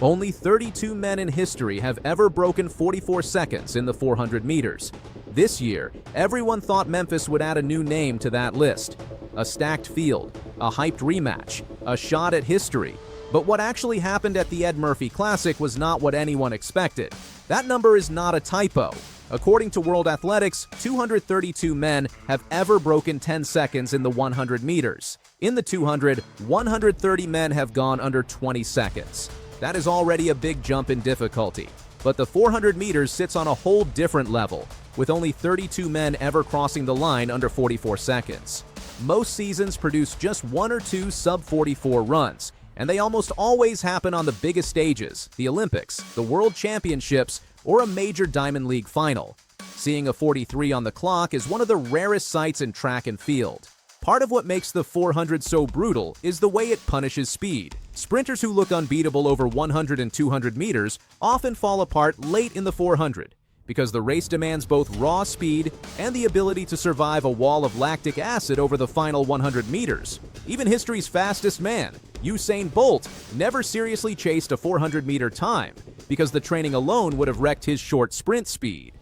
Only 32 men in history have ever broken 44 seconds in the 400 meters. This year, everyone thought Memphis would add a new name to that list. A stacked field, a hyped rematch, a shot at history. But what actually happened at the Ed Murphey Classic was not what anyone expected. That number is not a typo. According to World Athletics, 232 men have ever broken 10 seconds in the 100 meters. In the 200, 130 men have gone under 20 seconds. That is already a big jump in difficulty. But the 400 meters sits on a whole different level, with only 32 men ever crossing the line under 44 seconds. Most seasons produce just one or two sub-44 runs, and they almost always happen on the biggest stages, the Olympics, the World Championships, or a major Diamond League final. Seeing a 43 on the clock is one of the rarest sights in track and field. Part of what makes the 400 so brutal is the way it punishes speed. Sprinters who look unbeatable over 100 and 200 meters often fall apart late in the 400 because the race demands both raw speed and the ability to survive a wall of lactic acid over the final 100 meters. Even history's fastest man, Usain Bolt, never seriously chased a 400-meter time because the training alone would have wrecked his short sprint speed.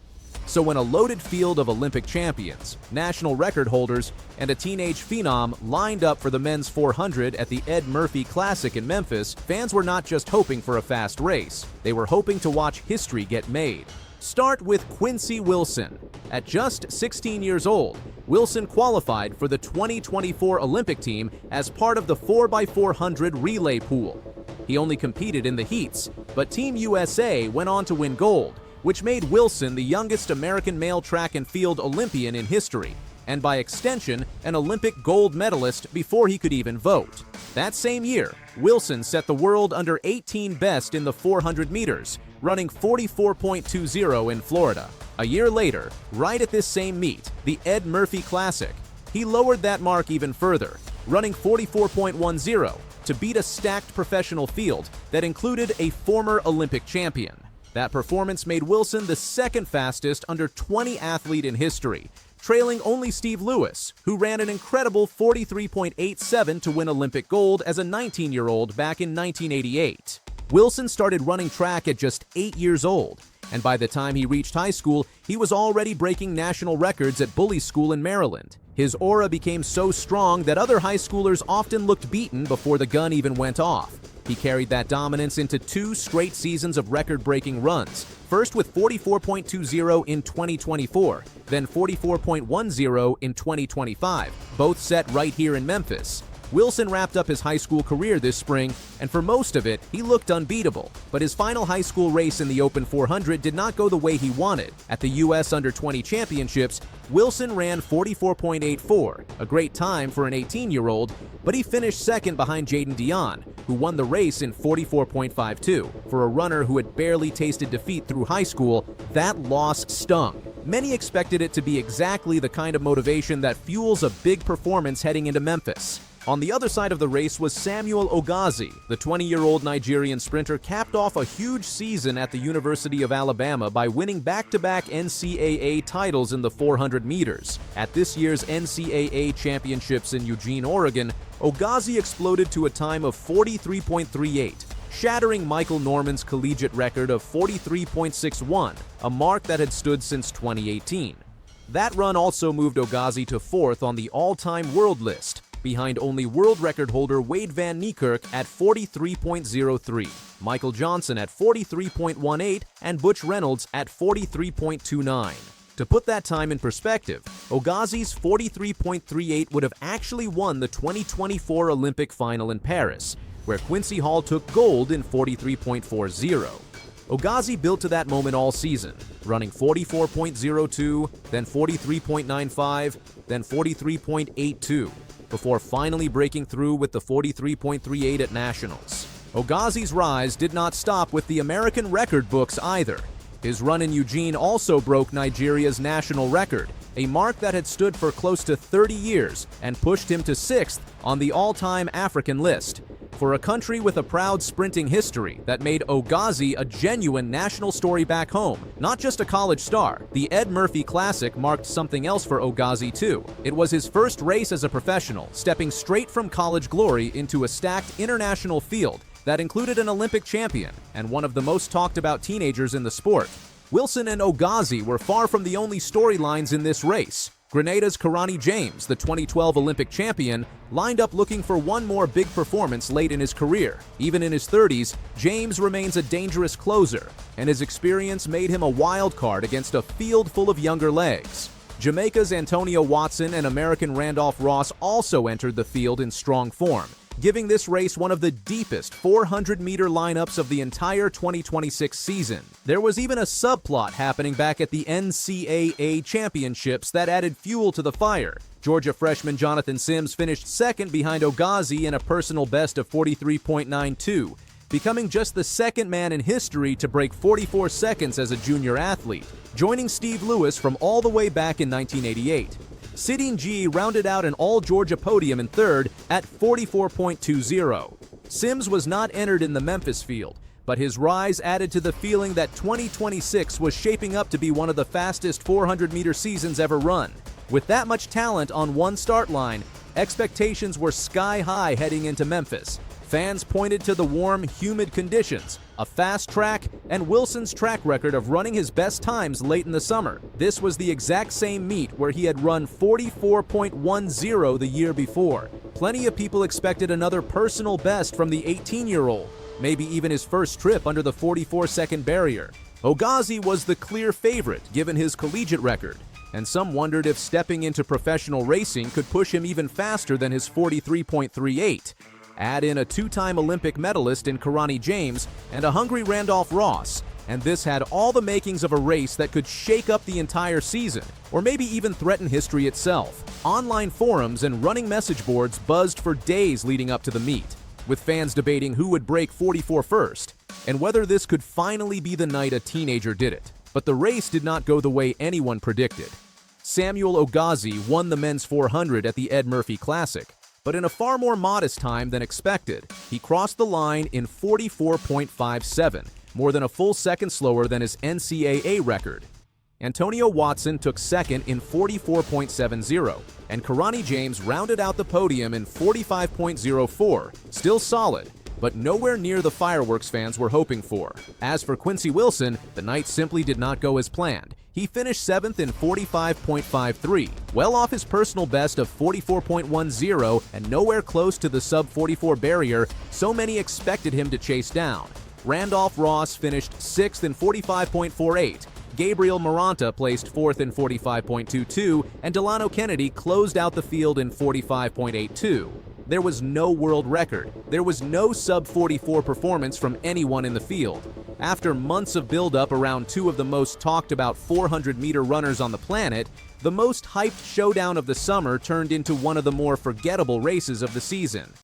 So when a loaded field of Olympic champions, national record holders, and a teenage phenom lined up for the men's 400 at the Ed Murphey Classic in Memphis, fans were not just hoping for a fast race, they were hoping to watch history get made. Start with Quincy Wilson. At just 16 years old, Wilson qualified for the 2024 Olympic team as part of the 4x400 relay pool. He only competed in the heats, but Team USA went on to win gold, which made Wilson the youngest American male track and field Olympian in history, and by extension, an Olympic gold medalist before he could even vote. That same year, Wilson set the world under 18 best in the 400 meters, running 44.20 in Florida. A year later, right at this same meet, the Ed Murphey Classic, he lowered that mark even further, running 44.10 to beat a stacked professional field that included a former Olympic champion. That performance made Wilson the second fastest under 20 athlete in history, trailing only Steve Lewis, who ran an incredible 43.87 to win Olympic gold as a 19-year-old back in 1988. Wilson started running track at just 8 years old, and by the time he reached high school, he was already breaking national records at Bully School in Maryland. His aura became so strong that other high schoolers often looked beaten before the gun even went off. He carried that dominance into 2 straight seasons of record-breaking runs, first with 44.20 in 2024, then 44.10 in 2025, both set right here in Memphis. Wilson wrapped up his high school career this spring, and for most of it, he looked unbeatable. But his final high school race in the Open 400 did not go the way he wanted. At the U.S. Under-20 Championships, Wilson ran 44.84, a great time for an 18-year-old, but he finished second behind Jaden Dion, who won the race in 44.52. For a runner who had barely tasted defeat through high school, that loss stung. Many expected it to be exactly the kind of motivation that fuels a big performance heading into Memphis. On the other side of the race was Samuel Ogazi. The 20-year-old Nigerian sprinter capped off a huge season at the University of Alabama by winning back-to-back NCAA titles in the 400 meters. At this year's NCAA championships in Eugene, Oregon, Ogazi exploded to a time of 43.38, shattering Michael Norman's collegiate record of 43.61, a mark that had stood since 2018. That run also moved Ogazi to 4th on the all-time world list, behind only world record holder Wade Van Niekerk at 43.03, Michael Johnson at 43.18, and Butch Reynolds at 43.29. To put that time in perspective, Ogazi's 43.38 would have actually won the 2024 Olympic final in Paris, where Quincy Hall took gold in 43.40. Ogazi built to that moment all season, running 44.02, then 43.95, then 43.82, before finally breaking through with the 43.38 at Nationals. Ogazi's rise did not stop with the American record books either. His run in Eugene also broke Nigeria's national record, a mark that had stood for close to 30 years and pushed him to 6th on the all-time African list. For a country with a proud sprinting history that made Ogazi a genuine national story back home, not just a college star, the Ed Murphey Classic marked something else for Ogazi too. It was his first race as a professional, stepping straight from college glory into a stacked international field that included an Olympic champion and one of the most talked about teenagers in the sport. Wilson and Ogazi were far from the only storylines in this race. Grenada's Kirani James, the 2012 Olympic champion, lined up looking for one more big performance late in his career. Even in his 30s, James remains a dangerous closer, and his experience made him a wild card against a field full of younger legs. Jamaica's Antonio Watson and American Randolph Ross also entered the field in strong form, giving this race one of the deepest 400-meter lineups of the entire 2026 season. There was even a subplot happening back at the NCAA championships that added fuel to the fire. Georgia freshman Jonathan Sims finished second behind Ogazi in a personal best of 43.92, becoming just the second man in history to break 44 seconds as a junior athlete, joining Steve Lewis from all the way back in 1988. Sidine G rounded out an all-Georgia podium in third at 44.20. Sims was not entered in the Memphis field, but his rise added to the feeling that 2026 was shaping up to be one of the fastest 400-meter seasons ever run. With that much talent on one start line, expectations were sky-high heading into Memphis. Fans pointed to the warm, humid conditions, a fast track, and Wilson's track record of running his best times late in the summer. This was the exact same meet where he had run 44.10 the year before. Plenty of people expected another personal best from the 18-year-old, maybe even his first trip under the 44-second barrier. Ogazi was the clear favorite given his collegiate record, and some wondered if stepping into professional racing could push him even faster than his 43.38. Add in a two-time Olympic medalist in Kirani James and a hungry Randolph Ross, and this had all the makings of a race that could shake up the entire season, or maybe even threaten history itself. Online forums and running message boards buzzed for days leading up to the meet, with fans debating who would break 44 first, and whether this could finally be the night a teenager did it. But the race did not go the way anyone predicted. Samuel Ogazi won the men's 400 at the Ed Murphey Classic, but in a far more modest time than expected. He crossed the line in 44.57, more than a full second slower than his NCAA record. Antonio Watson took second in 44.70, and Kirani James rounded out the podium in 45.04, still solid, but nowhere near the fireworks fans were hoping for. As for Quincy Wilson, the night simply did not go as planned. He finished 7th in 45.53, well off his personal best of 44.10 and nowhere close to the sub-44 barrier so many expected him to chase down. Randolph Ross finished 6th in 45.48, Gabriel Maranta placed 4th in 45.22, and Delano Kennedy closed out the field in 45.82. There was no world record. There was no sub-44 performance from anyone in the field. After months of build-up around two of the most talked-about 400-meter runners on the planet, the most hyped showdown of the summer turned into one of the more forgettable races of the season.